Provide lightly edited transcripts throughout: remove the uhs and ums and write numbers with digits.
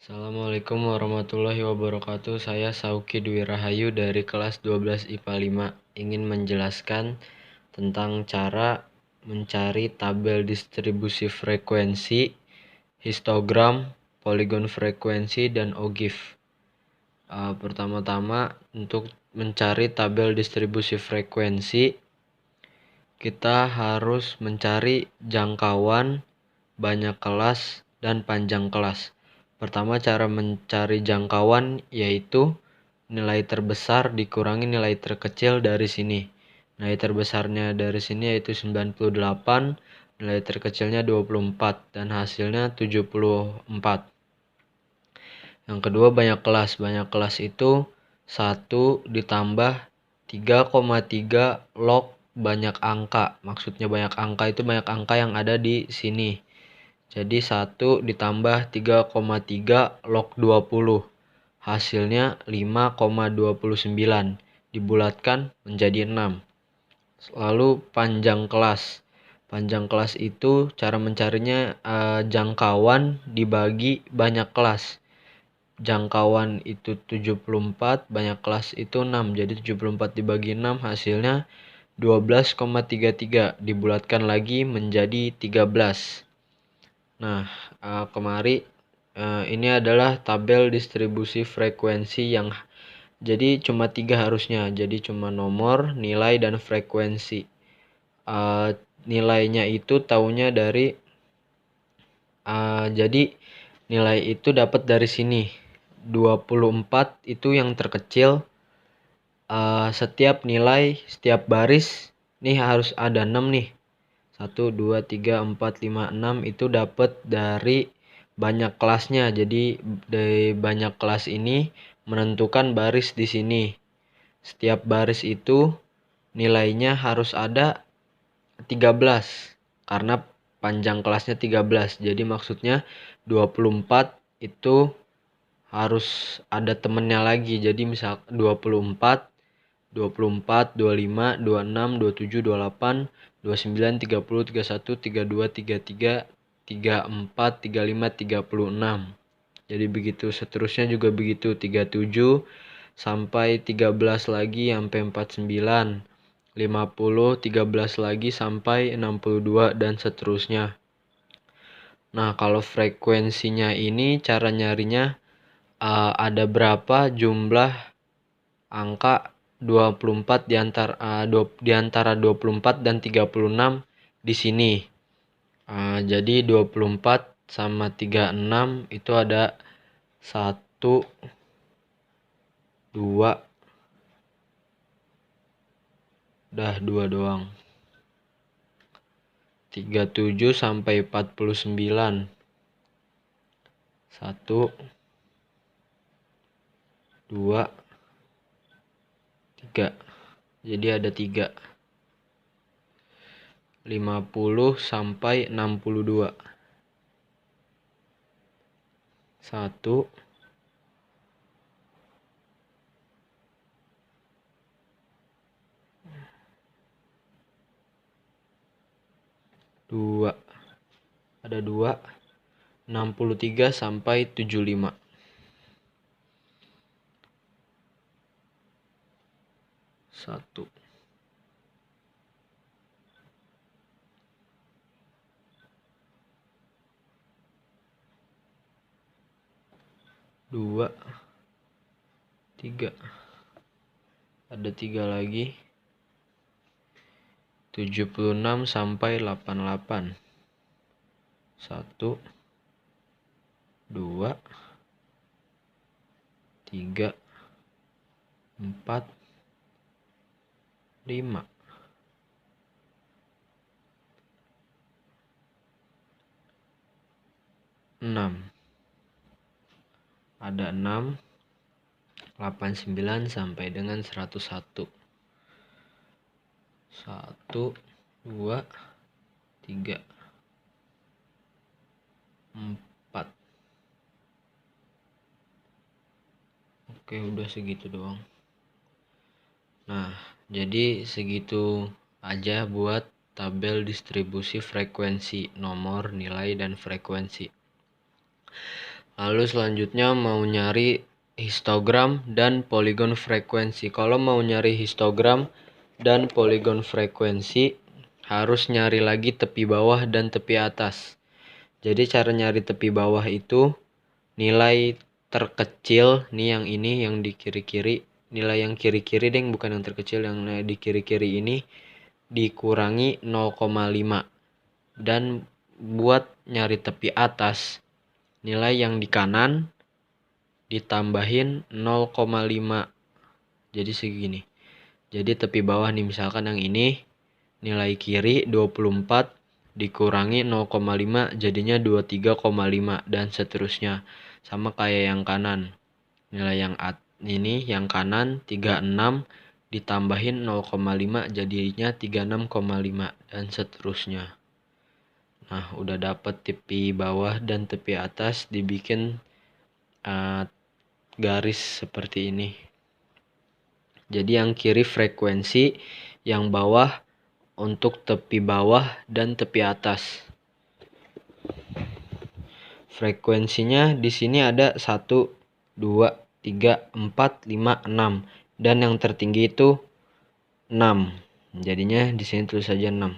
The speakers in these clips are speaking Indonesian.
Assalamualaikum warahmatullahi wabarakatuh. Saya Sauki Dwi Rahayu dari kelas 12 IPA 5 ingin menjelaskan tentang cara mencari tabel distribusi frekuensi, histogram, poligon frekuensi, dan OGIF. Pertama-tama untuk mencari tabel distribusi frekuensi, kita harus mencari jangkauan, banyak kelas, dan panjang kelas. Pertama, cara mencari jangkauan yaitu nilai terbesar dikurangi nilai terkecil dari sini. Nilai terbesarnya dari sini yaitu 98, nilai terkecilnya 24, dan hasilnya 74. Yang kedua, banyak kelas. Banyak kelas itu 1 ditambah 3,3 log banyak angka. Maksudnya banyak angka itu banyak angka yang ada di sini. Jadi 1 ditambah 3,3 log 20. Hasilnya 5,29. Dibulatkan menjadi 6. Lalu panjang kelas. Panjang kelas itu cara mencarinya jangkauan dibagi banyak kelas. Jangkauan itu 74, banyak kelas itu 6. Jadi 74 dibagi 6 hasilnya 12,33. Dibulatkan lagi menjadi 13. Nah, kemari ini adalah tabel distribusi frekuensi yang jadi cuma 3 harusnya. Jadi cuma nomor, nilai, dan frekuensi. Nilainya itu taunya dari jadi nilai itu dapat dari sini. 24 itu yang terkecil. Setiap baris nih harus ada 6 nih. 1, 2, 3, 4, 5, 6 itu dapat dari banyak kelasnya. Jadi dari banyak kelas ini menentukan baris di sini. Setiap baris itu nilainya harus ada 13 karena panjang kelasnya 13. Jadi maksudnya 24 itu harus ada temennya lagi. Jadi misal 24, 25, 26, 27, 28, 29, 30, 31, 32, 33, 34, 35, 36. Jadi begitu, seterusnya juga begitu, 37 sampai 13 lagi sampai 49, 50, 13 lagi sampai 62, dan seterusnya. Nah, kalau frekuensinya ini cara nyarinya ada berapa jumlah angka 24 di antara 24 dan 36 di sini. Jadi 24 sama 36 itu ada 1, 2, udah 2 doang. 37 sampai 49. 1, 2, 3. Jadi ada 3. 50 sampai 62. 1, 2. Ada 2. 63 sampai 75. 1, 2, 3. Ada 3 lagi. 76 sampai 88. 1, 2, 3, 4, 5. 6. Ada 6, 89 sampai dengan 101. 1, 2, 3, 4. Oke, udah segitu doang. Nah, jadi segitu aja buat tabel distribusi frekuensi, nomor, nilai, dan frekuensi. Lalu selanjutnya mau nyari histogram dan poligon frekuensi. Kalau mau nyari histogram dan poligon frekuensi, harus nyari lagi tepi bawah dan tepi atas. Jadi cara nyari tepi bawah itu nilai terkecil nih, yang ini yang di kiri-kiri, nilai yang kiri-kiri deng, bukan yang terkecil, yang di kiri-kiri ini dikurangi 0,5. Dan buat nyari tepi atas, nilai yang di kanan ditambahin 0,5. Jadi segini. Jadi tepi bawah nih, misalkan yang ini nilai kiri 24 dikurangi 0,5 jadinya 23,5 dan seterusnya. Sama kayak yang kanan. Nilai yang ini yang kanan 36 ditambahin 0,5 jadinya 36,5 dan seterusnya. Nah, udah dapet tepi bawah dan tepi atas, dibikin garis seperti ini. Jadi yang kiri frekuensi, yang bawah untuk tepi bawah dan tepi atas. Frekuensinya di sini ada 1, 2, 3, 4, 5, 6. Dan yang tertinggi itu 6. Jadinya di sini tulis saja 6.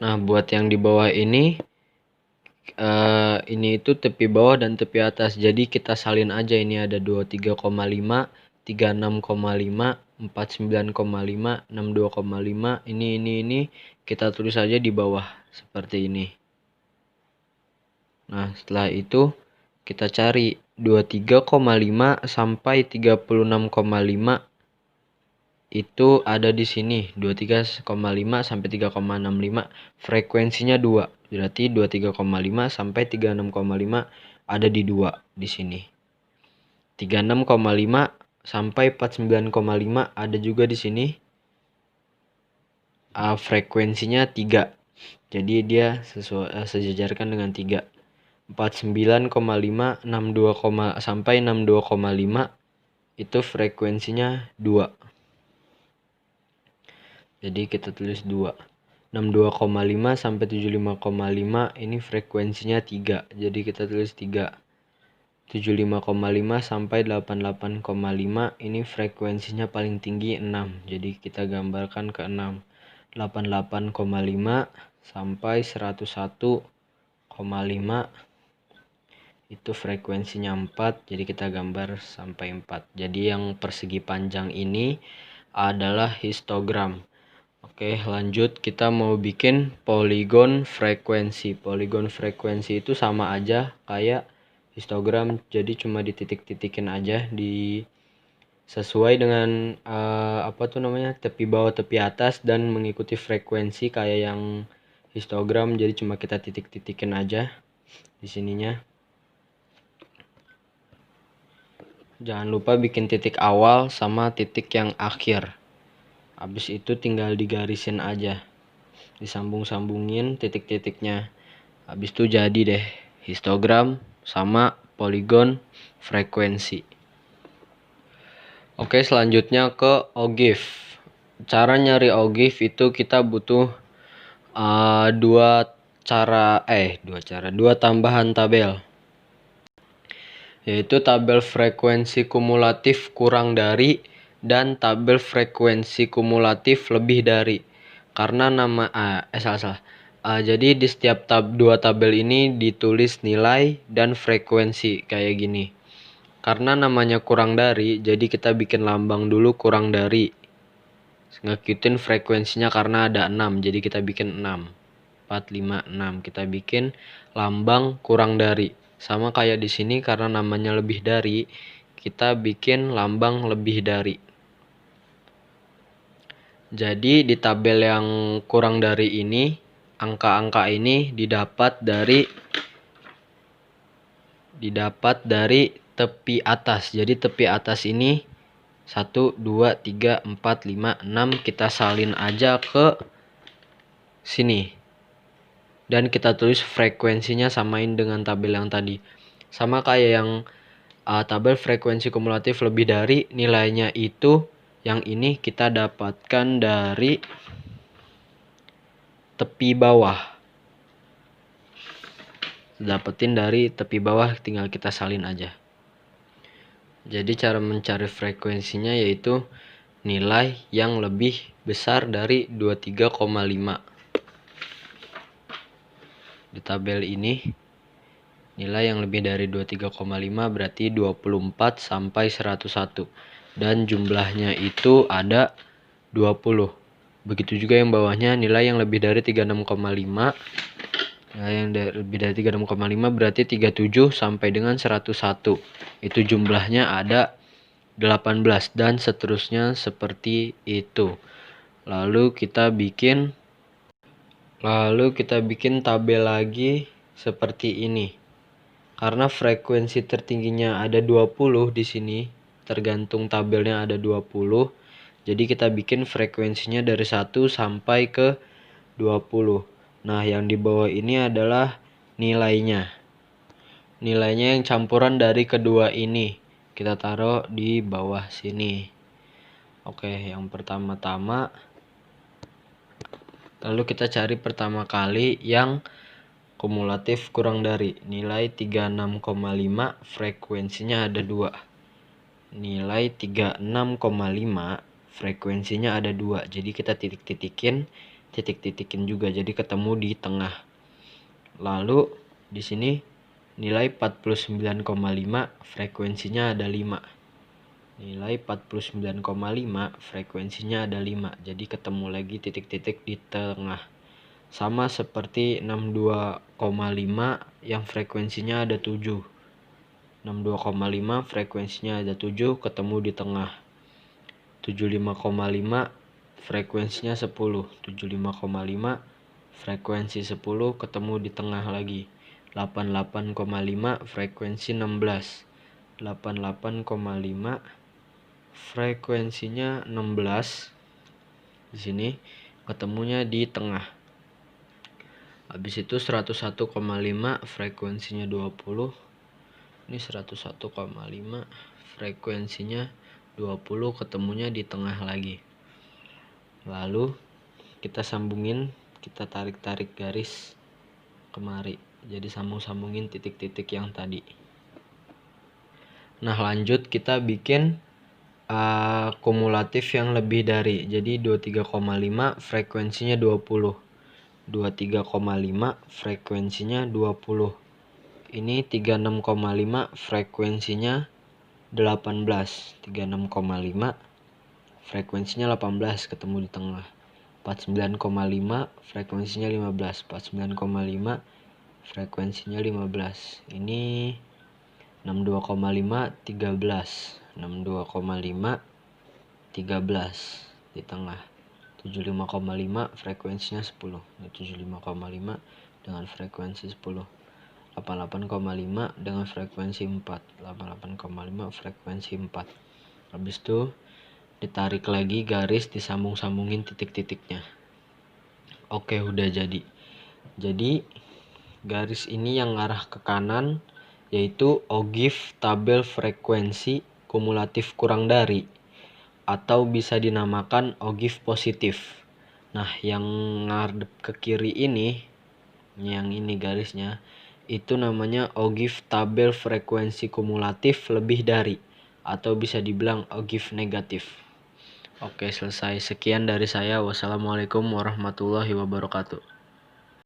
Nah, buat yang di bawah ini itu tepi bawah dan tepi atas. Jadi kita salin aja, ini ada 23,5, 36,5, 49,5, 62,5. Ini kita tulis aja di bawah seperti ini. Nah, setelah itu kita cari 23,5 sampai 36,5 itu ada di sini. 23,5 sampai 3,65, frekuensinya 2. Berarti 23,5 sampai 36,5 ada di 2 di sini. 36,5 sampai 49,5 ada juga di sini. Frekuensinya 3. Jadi dia sejajarkan dengan 3. 49,5 62, sampai 62,5 itu frekuensinya 2. Jadi kita tulis 2. 62,5 sampai 75,5 ini frekuensinya 3. Jadi kita tulis 3. 75,5 sampai 88,5 ini frekuensinya paling tinggi 6. Jadi kita gambarkan ke 6. 88,5 sampai 101,5 itu frekuensinya 4. Jadi kita gambar sampai 4. Jadi yang persegi panjang ini adalah histogram. Oke, lanjut kita mau bikin poligon frekuensi. Poligon frekuensi itu sama aja kayak histogram, jadi cuma dititik-titikin aja sesuai dengan tepi bawah tepi atas dan mengikuti frekuensi kayak yang histogram, jadi cuma kita titik-titikin aja di sininya. Jangan lupa bikin titik awal sama titik yang akhir. Habis itu tinggal digarisin aja, disambung-sambungin titik-titiknya. Habis itu jadi deh histogram sama poligon frekuensi. Oke, selanjutnya ke OGIF. Cara nyari OGIF itu kita butuh dua tambahan tabel, yaitu tabel frekuensi kumulatif kurang dari dan tabel frekuensi kumulatif lebih dari. Karena jadi di setiap dua tabel ini ditulis nilai dan frekuensi kayak gini. Karena namanya kurang dari, jadi kita bikin lambang dulu kurang dari. Ngikutin frekuensinya karena ada 6, jadi kita bikin 6. 4, 5, 6. Kita bikin lambang kurang dari. Sama kayak di sini, karena namanya lebih dari, kita bikin lambang lebih dari. Jadi di tabel yang kurang dari ini, angka-angka ini didapat dari tepi atas. Jadi tepi atas ini 1, 2, 3, 4, 5, 6 kita salin aja ke sini. Dan kita tulis frekuensinya samain dengan tabel yang tadi. Sama kayak yang tabel frekuensi kumulatif lebih dari, nilainya itu yang ini kita dapatkan dari tepi bawah. dapetin dari tepi bawah, tinggal kita salin aja. Jadi cara mencari frekuensinya yaitu nilai yang lebih besar dari 23,5. Di tabel ini nilai yang lebih dari 23,5 berarti 24 sampai 101 dan jumlahnya itu ada 20. Begitu juga yang bawahnya, nilai yang lebih dari 36,5. Nilai yang lebih dari 36,5 berarti 37 sampai dengan 101. Itu jumlahnya ada 18 dan seterusnya seperti itu. Lalu kita bikin tabel lagi seperti ini. Karena frekuensi tertingginya ada 20 di sini, tergantung tabelnya ada 20. Jadi kita bikin frekuensinya dari 1 sampai ke 20. Nah, yang di bawah ini adalah nilainya. Nilainya yang campuran dari kedua ini. Kita taruh di bawah sini. Oke, yang pertama-tama lalu kita cari pertama kali yang kumulatif kurang dari. Nilai 36,5, frekuensinya ada 2. Nilai 36,5, frekuensinya ada 2. Jadi kita titik-titikin juga, jadi ketemu di tengah. Lalu di sini nilai 49,5, frekuensinya ada 5. Nilai 49,5, frekuensinya ada 5. Jadi ketemu lagi titik-titik di tengah. Sama seperti 62,5 yang frekuensinya ada 7. 62,5 frekuensinya ada 7, ketemu di tengah. 75,5 frekuensinya 10. 75,5 frekuensi 10 ketemu di tengah lagi. 88,5 frekuensi 16. 88,5 frekuensinya 16. Di sini ketemunya di tengah. Habis itu 101,5 frekuensinya 20. Ini 101,5 frekuensinya 20, ketemunya di tengah lagi. Lalu kita sambungin, kita tarik-tarik garis kemari. Jadi sambung-sambungin titik-titik yang tadi. Nah, lanjut kita bikin kumulatif yang lebih dari. Jadi 23,5 frekuensinya 20. 23,5 frekuensinya 20. Ini 36,5 frekuensinya 18. 36,5 frekuensinya 18, ketemu di tengah. 49,5 frekuensinya 15. 49,5 frekuensinya 15. Ini 62,5 13. 62,5 13 di tengah. 75,5 frekuensinya 10. 75,5 dengan frekuensi 10. 88,5 dengan frekuensi 4. 88,5 frekuensi 4. Habis itu ditarik lagi garis, disambung-sambungin titik-titiknya. Oke, udah jadi. Jadi garis ini yang arah ke kanan yaitu ogive tabel frekuensi kumulatif kurang dari, atau bisa dinamakan ogive positif. Nah, yang ngadep ke kiri ini, yang ini garisnya, itu namanya ogive tabel frekuensi kumulatif lebih dari, atau bisa dibilang ogive negatif. Oke, selesai. Sekian dari saya. Wassalamualaikum warahmatullahi wabarakatuh.